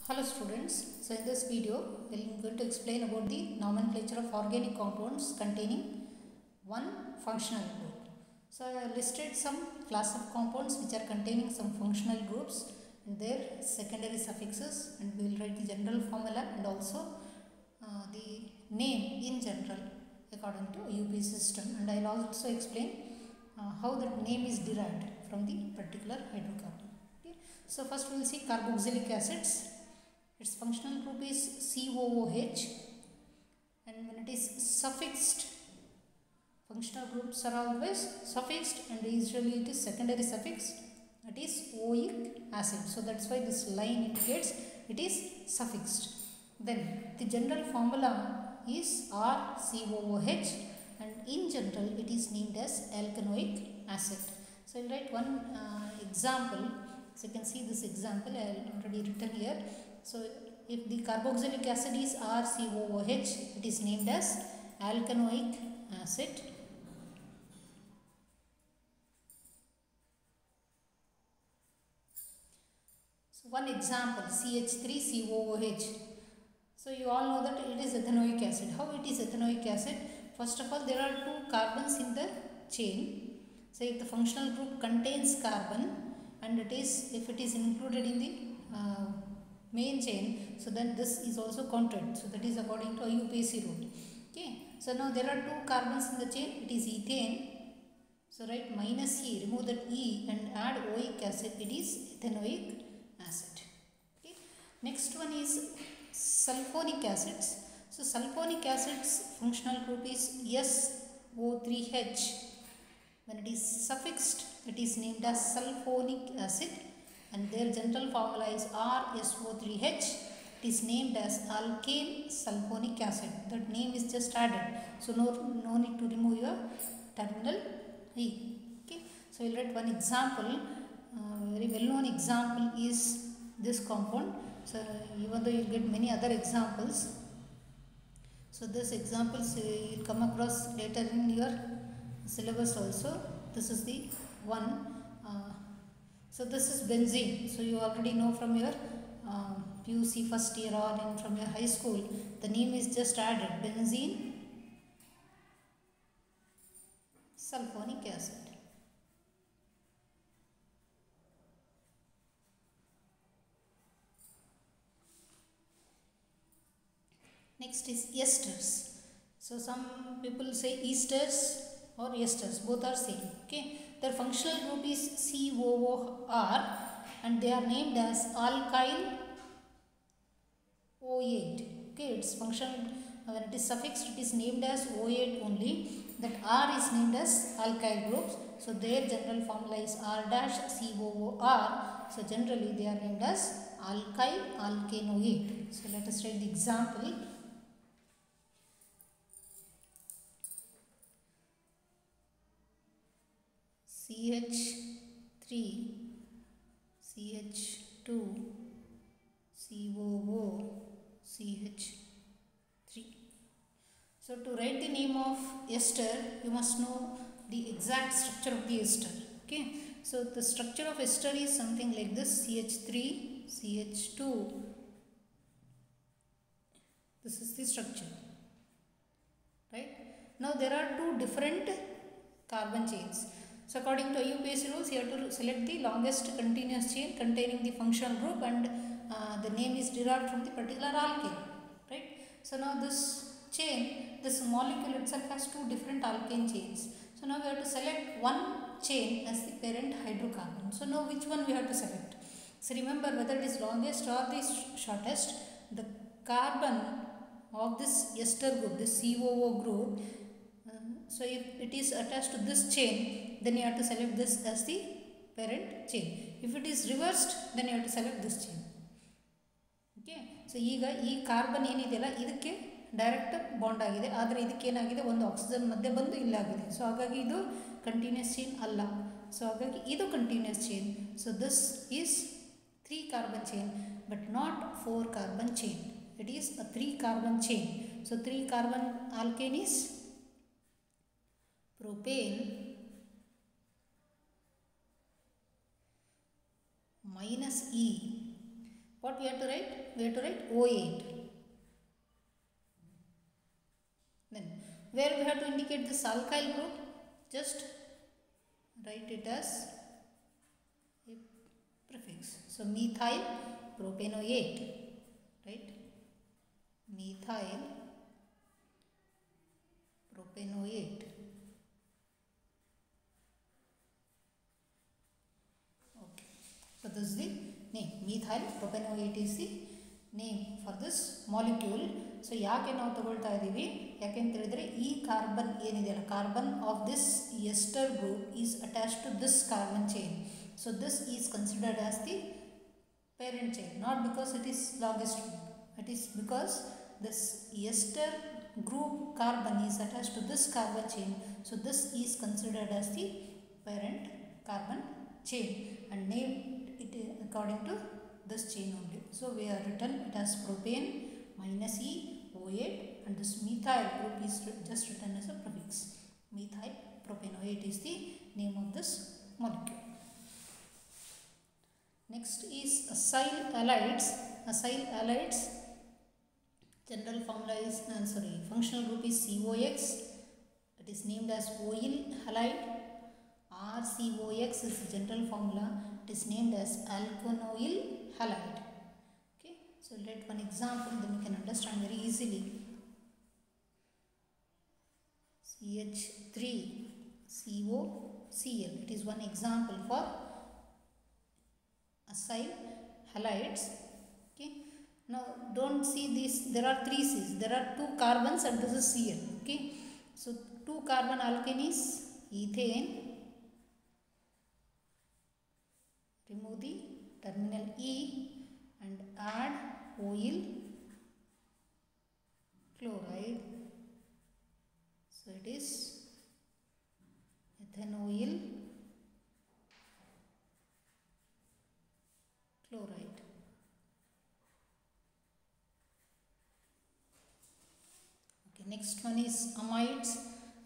Hello students, so in this video we are going to explain about the nomenclature of organic compounds containing one functional group. So I listed some class of compounds which are containing some functional groups and their secondary suffixes, and we will write the general formula and also the name in general according to UP system, and I will also explain how that name is derived from the particular hydrocarbon. Okay. So first we will see carboxylic acids. Its functional group is COOH, and when it is suffixed, functional groups are always suffixed and usually it is secondary suffix, that is oic acid. So that's why this line indicates it is suffixed. Then the general formula is RCOOH, and in general it is named as alkanoic acid. So I'll write one example. So you can see this example I have already written here. So if the carboxylic acid is RCOOH, it is named as alkanoic acid. So one example, CH3COOH. So you all know that it is ethanoic acid. How it is ethanoic acid? First of all, there are two carbons in the chain. So if the functional group contains carbon and if it is included in the main chain, so then this is also counted. So that is according to IUPAC rule. Okay. So now there are two carbons in the chain. It is ethane. So write minus E, remove that E and add oic acid. It is ethanoic acid. Okay. Next one is sulfonic acids. So sulfonic acids functional group is SO3H. When it is suffixed, it is named as sulfonic acid, and their general formula is RSO3H. It is named as alkane sulfonic acid. That name is just added. So no need to remove your terminal E. Okay. So we'll write one example. Very well known example is this compound. So even though you get many other examples, so this examples you will come across later in your syllabus also. This is the one. So this is benzene. So you already know from your PUC first year or from your high school. The name is just added, benzene sulfonic acid. Next is esters. So some people say esters or esters, both are same. Okay. Their functional group is COOR and they are named as alkyl O8. Okay, its function when it is suffixed, it is named as O8 only. That R is named as alkyl groups. So their general formula is R-COOR. So generally they are named as alkyl alkanoate. So let us write the example. CH3 CH2 COO CH3. So to write the name of ester, you must know the exact structure of the ester. Okay. So the structure of ester is something like this: CH3 CH2. This is the structure. Right. Now there are two different carbon chains. So according to IUPAC rules, you have to select the longest continuous chain containing the functional group, and the name is derived from the particular alkane. Right. So now this chain, this molecule itself has two different alkane chains. So now we have to select one chain as the parent hydrocarbon. So now which one we have to select? So remember, whether it is longest or the shortest, the carbon of this ester group, this COO group, so if it is attached to this chain, then you have to select this as the parent chain. If it is reversed, then you have to select this chain. Okay. So ee carbon ಏನಿದೆಯಲ್ಲ ಇದಕ್ಕೆ direct bond ಆಗಿದೆ, ಆದರೆ ಇದಕ್ಕೆ ಏನಾಗಿದೆ, ಒಂದು oxygen ಮಧ್ಯೆ ಬಂದು ಇಲ್ಲಾಗಿದೆ. So ಹಾಗಾಗಿ ಇದು ಕಂಟಿನ್ಯೂಸ್ ಚೈನ್ ಅಲ್ಲ. ಸೊ ಹಾಗಾಗಿ ಇದು continues chain. So this is 3 carbon chain but not 4 carbon chain. It is a 3 carbon chain. So 3 carbon alkane is propane minus E What we have to write? We have to write O8. Then where we have to indicate this alkyl group? Just write it as a prefix. So methyl propanoate, right? Methyl propanoate. Okay. So this is the name. Methyl propanoate is the name for this molecule. So ಯಾಕೆ ನಾವು ತಗೊಳ್ತಾ ಇದ್ದೀವಿ? ಯಾಕೆ ಅಂತ ಹೇಳಿದ್ರೆ ಈ carbon ಏನಿದೆಯಲ್ಲ, carbon of this ester group is attached to this carbon chain. So this is considered as the parent chain, not because it is longest group. It is because this ester group carbon is attached to this carbon chain. So this is considered as the parent carbon chain and named it according to this chain only. So we have written it as propane minus E O8 and this methyl group is just written as a prefix. Methyl propanoate is the name of this molecule. Next is acyl halides. Acyl halides general formula is functional group is COX. It is named as oil halide. RCOX is the general formula. It is named as alkanoyl halide. Okay, so let one example, then you can understand very easily. CH3COCl. It is one example for acyl halides. Okay, now don't see this, there are 3 C's, there are 2 carbons and this is Cl. Okay, so 2 carbon alkane is ethane. Remove the terminal E and add oil chloride. So it is ethanoyl chloride. Okay, next one is amides.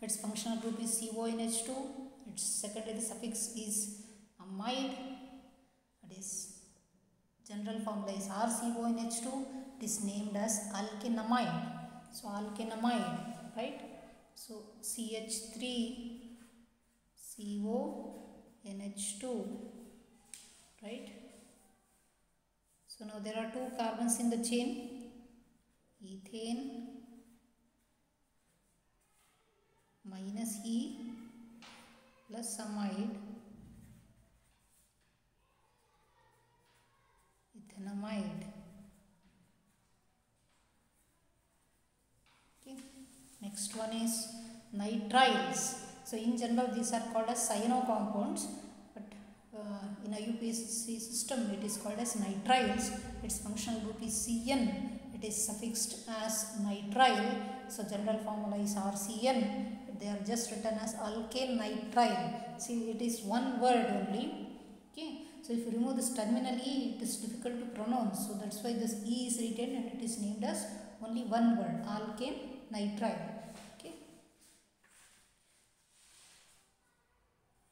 Its functional group is CONH2. Its secondary suffix is amide. It is general formula is RCONH2. It is named as alkanamide. So alkanamide, right? So CH3CONH2, right? So now there are 2 carbons in the chain, ethane minus E plus amide, ethanamide. Okay. Next one is nitriles. So in general these are called as cyano compounds, but in a UPSC system it is called as nitriles. Its functional group is CN. It is suffixed as nitrile. So general formula is RCN. They are just written as alkane nitrile. See, it is one word only. Okay. So if you remove this terminal E, it is difficult to pronounce. So that's why this E is written and it is named as only one word, alkane nitrile. Okay.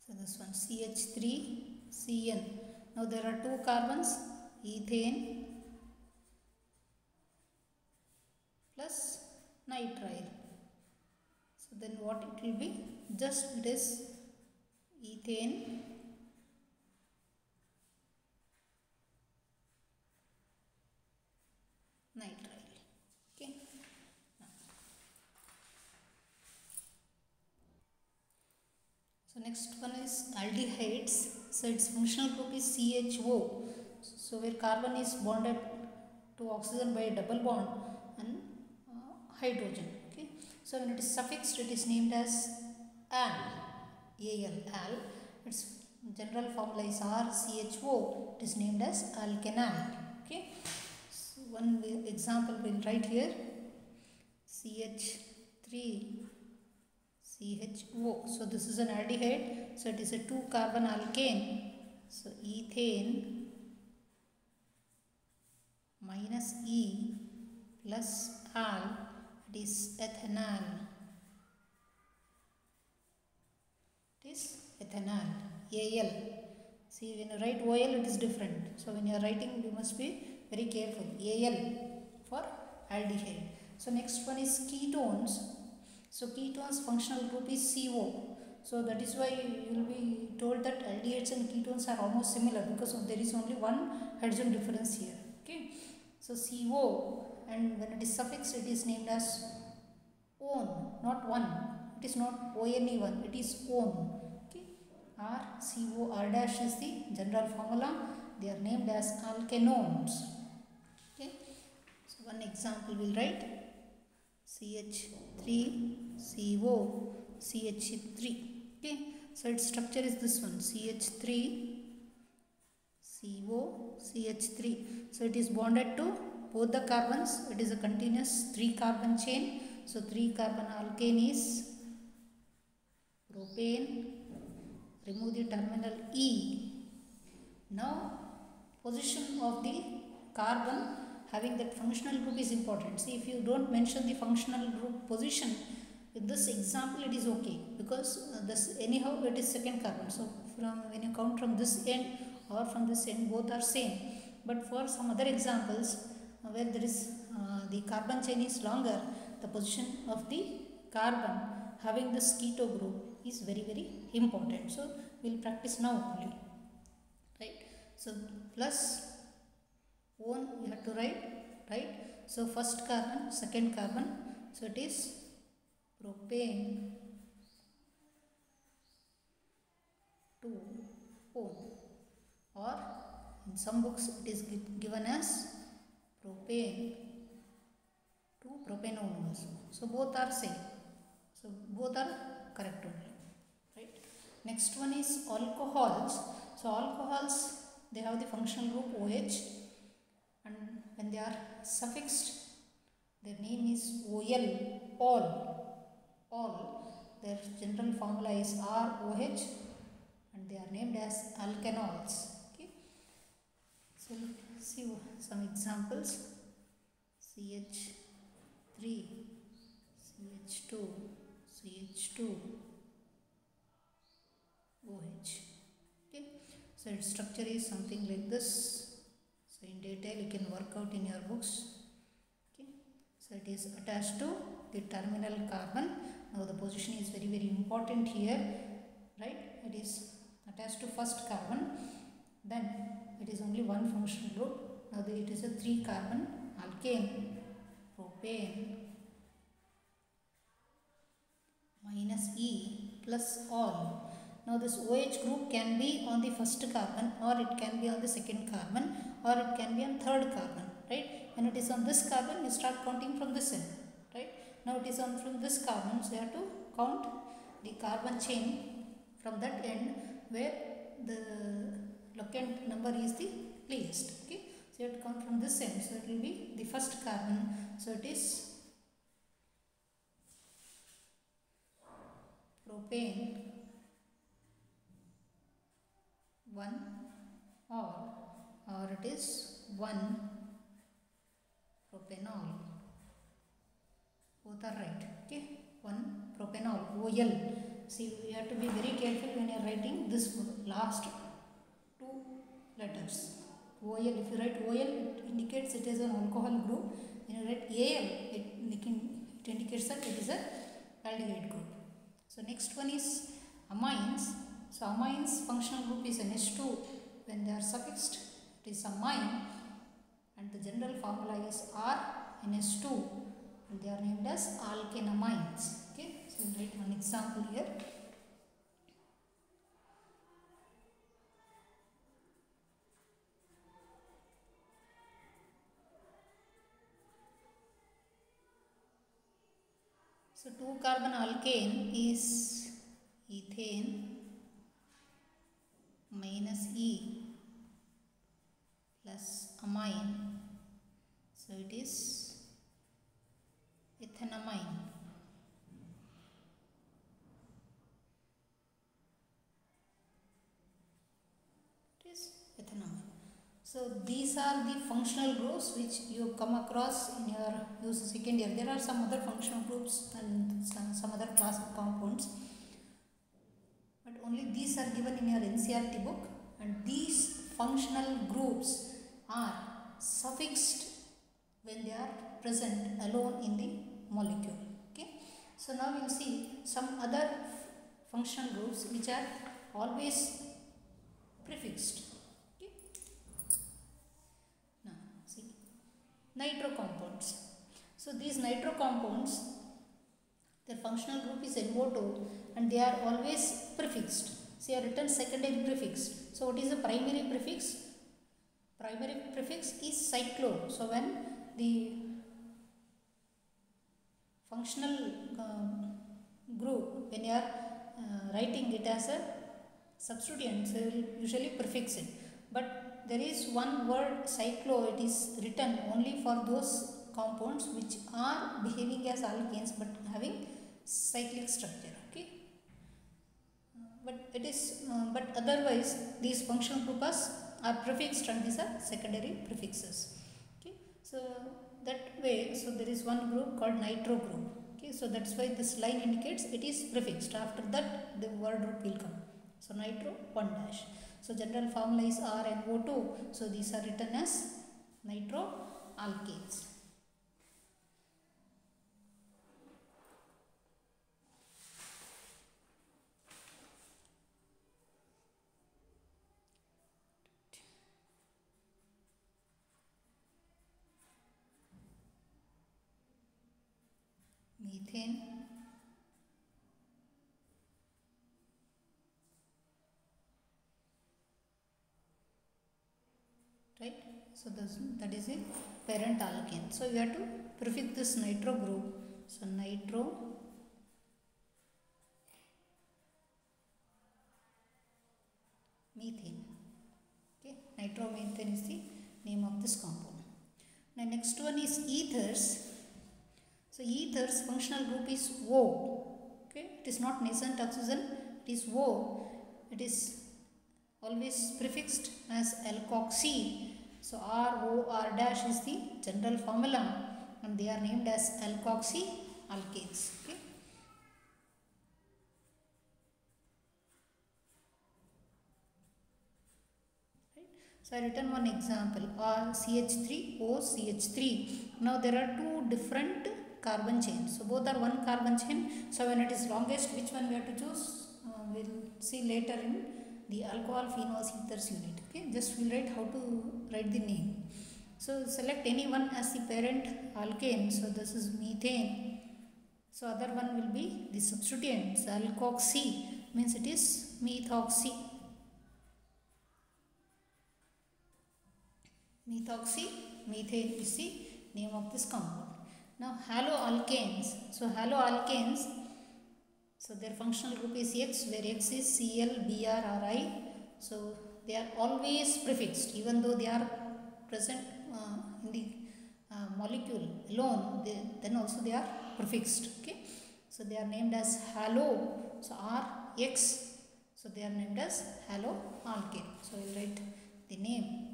So this one CH3CN. Now there are 2 carbons, ethane plus nitrile. So then what it will be? Just it is ethane nitrile. Okay. So next one is aldehydes. So its functional group is CHO. So where carbon is bonded to oxygen by a double bond and hydrogen. Okay. So when it is suffixed, it is named as al. Al. Its general formula is RCHO. It is named as alkanal. Okay. So one example we'll write here. CH3CHO. So this is an aldehyde. So it is a 2 carbon alkane. So ethane minus E plus al. It is ethanal. It is ethanal. Al. See, when you write OL, it is different. So when you are writing, you must be very careful. Al for aldehyde. So next one is ketones. So ketones functional group is CO. So that is why you will be told that aldehydes and ketones are almost similar because there is only one hydrogen difference here. Okay. So CO, and when it is suffixed it is named as one, not one. It is not one, it is one. Okay. R, CO, R dash is the general formula. They are named as alkenones. Okay. So one example we'll write CH3, CO, CH3. Okay. So its structure is this one, CH3, CO, CH3. So it is bonded to both the carbons. It is a continuous 3 carbon chain. So 3 carbon alkane is propane. Remove the terminal E. Now position of the carbon having that functional group is important. See, if you don't mention the functional group position, in this example it is okay because this anyhow it is second carbon. So when you count from this end or from this end, both are same. But for some other examples where there is the carbon chain is longer, the position of the carbon having this keto group is very, very important. So we will practice now only, right? So plus one you have to write, right? So first carbon, second carbon, so it is propane 2 O, or in some books it is given as propane 2 propanone also. So both are same. So both are correct only, right? Next one is alcohols. So alcohols, they have the functional group OH, and when they are suffixed, their name is OL, all. Their general formula is ROH, and they are named as alkanols. Okay. So let's see some examples. CH3, CH2, CH2, OH. Okay. So its structure is something like this. So in detail you can work out in your books. Okay. So it is attached to the terminal carbon. Now the position is very, very important here, right? It is attached to first carbon. Then it is only one functional group. Now it is a 3 carbon alkane, propane minus E plus all. Now this OH group can be on the first carbon, or it can be on the second carbon, or it can be on third carbon, right? When it is on this carbon, you start counting from this end, right? Now it is on from this carbon, so you have to count the carbon chain from that end where the locant number is the least. Okay, so you have to count from this end, so it will be the first carbon. So it is propane 1 or it is 1 propanol. Both are right. Okay, 1 propanol, OL. See, you have to be very careful when you are writing this last 2 letters. OL, if you write OL, it indicates it is an alcohol group. When you write AL, it indicates that it is a aldehyde group. So next one is amines. So amines functional group is NH2. When they are suffixed, it is amine, and the general formula is RNH2, and they are named as alkanamines. Okay, so we'll write one example here. So 2 carbon alkane is ethane minus E plus amine. So it is ethanamine. It is ethanamine. So these are the functional groups which you come across in your second year. There are some other functional groups and some other class of compounds, but only these are given in your NCERT book, and these functional groups are suffixed when they are present alone in the molecule. Okay. So now we will see some other functional groups which are always prefixed. Okay. Now see nitro compounds. So these nitro compounds, their functional group is NO2 and they are always prefixed. See, I written secondary prefix. So what is the primary prefix? Primary prefix is cyclo. So when the functional group, when you are writing it as a substituent, so you will usually prefix it. But there is one word cyclo, it is written only for those compounds which are behaving as alkanes but having cyclic structure. Okay. But it is but otherwise these functional groups are prefixed and these are secondary prefixes. Okay. So that way, so there is one group called nitro group. Okay. So that's why this line indicates it is prefixed. After that the word group will come. So nitro 1 dash. So general formula is RNO2. So these are written as nitro alkanes. Methane, right? So that is a parent alkane. So we have to prefix this nitro group. So nitro methane. Okay, nitromethane is the name of this compound. Now next one is ethers. So ethers functional group is O. Okay, it is not nascent oxygen, it is O. It is always prefixed as alkoxy. So ROR dash is the general formula and they are named as alkoxy alkanes. Okay. So I written one example, RCH3OCH3. Now there are two different carbon chains. So both are one carbon chain. So when it is longest, which one we have to choose? We'll see later in the alcohol phenols ethers unit. Okay, just we'll write how to write the name. So select any one as the parent alkane. So this is methane. So other one will be the substituent. So alkoxy means it is methoxy. Methoxy, methane is the name of this compound. Now haloalkanes. So haloalkanes, so their functional group is X, where X is Cl, Br or I. So they are always prefixed, even though they are present in the molecule alone, then also they are prefixed. Okay, so they are named as halo. So Rx, so they are named as haloalkane. So I will write the name.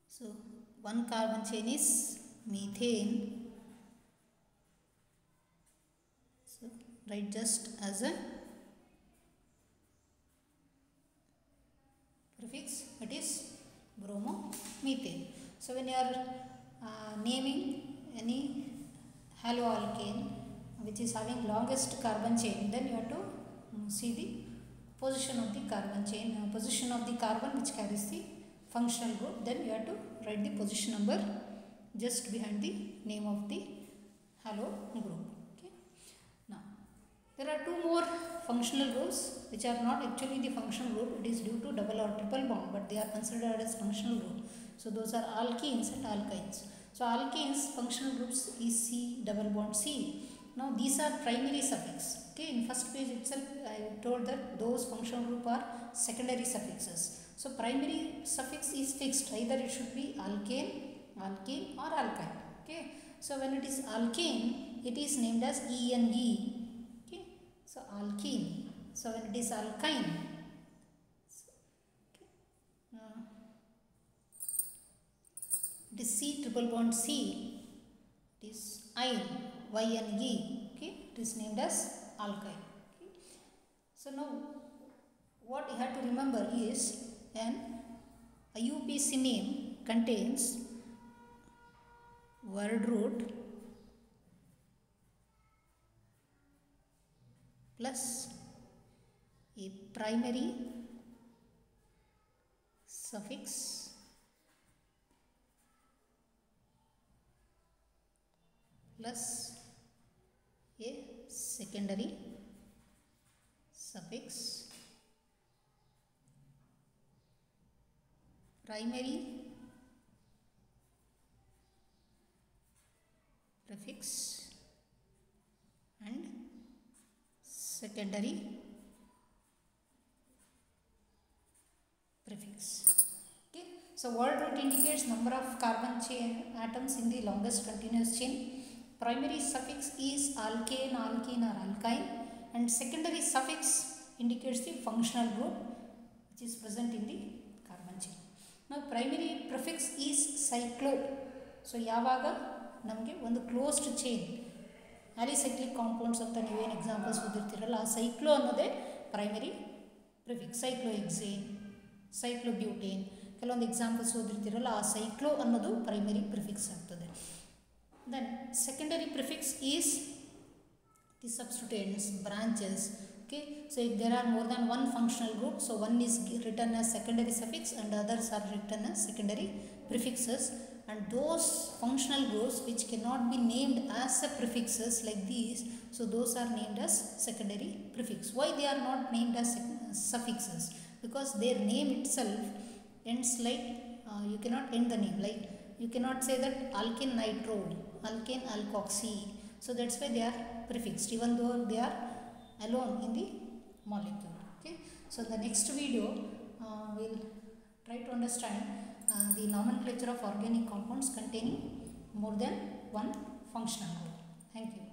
So one carbon chain is methane. So write just as a prefix, it is bromomethane. So when you are naming any haloalkane which is having longest carbon chain, then you have to see the position of the carbon chain, position of the carbon which carries the functional group. Then you have to write the position number just behind the name of the halo group. Okay. Now there are two more functional groups which are not actually the functional group. It is due to double or triple bond, but they are considered as functional group. So those are alkenes and alkynes. So alkenes functional groups is C double bond C. Now these are primary suffix. Okay, in first page itself I told that those functional group are secondary suffixes. So primary suffix is fixed, either it should be alkane, alkene or alkyne. Okay, so when it is alkane, it is named as ENE. Okay, so alkene. So when it is alkyne, it is C triple bond C. It is ine, YNE. Okay, it is named as alkyne. Okay, so now what you have to remember is an IUPAC name contains word root plus a primary suffix plus a secondary suffix. Primary prefix and secondary prefix. Okay, so word root indicates number of carbon chain atoms in the longest continuous chain. Primary suffix is alkane, alkene or alkyne, and secondary suffix indicates the functional group which is present in the carbon chain. Now primary prefix is cyclo. So yavaga namage ಒಂದು closed chain alicyclic compounds ಅಂತ ನೀವೇನು examples ಓದಿರ್ತೀರಲ್ಲ ಆ cyclo ಅನ್ನೋದೇ primary prefix. ಸೈಕ್ಲೋಹೆಕ್ಸೇನ್, ಸೈಕ್ಲೋಬ್ಯೂಟೇನ್ ಕೆಲವೊಂದು examples ಓದಿರ್ತೀರಲ್ಲ ಆ cyclo ಅನ್ನೋದು primary prefix ಆಗ್ತದೆ. Then secondary prefix is the substituents, branches. Okay, so if there are more than one functional group, so one is written as secondary suffix and others are written as secondary prefixes, and those functional groups which cannot be named as prefixes like these, so those are named as secondary prefix. Why they are not named as suffixes? Because their name itself ends like you cannot end the name, like you cannot say that alkene nitro, alkane alkoxy, so that's why they are prefixed even though they are alone in the molecule. Okay, so in the next video we'll try to understand the nomenclature of organic compounds containing more than one functional group. Thank you.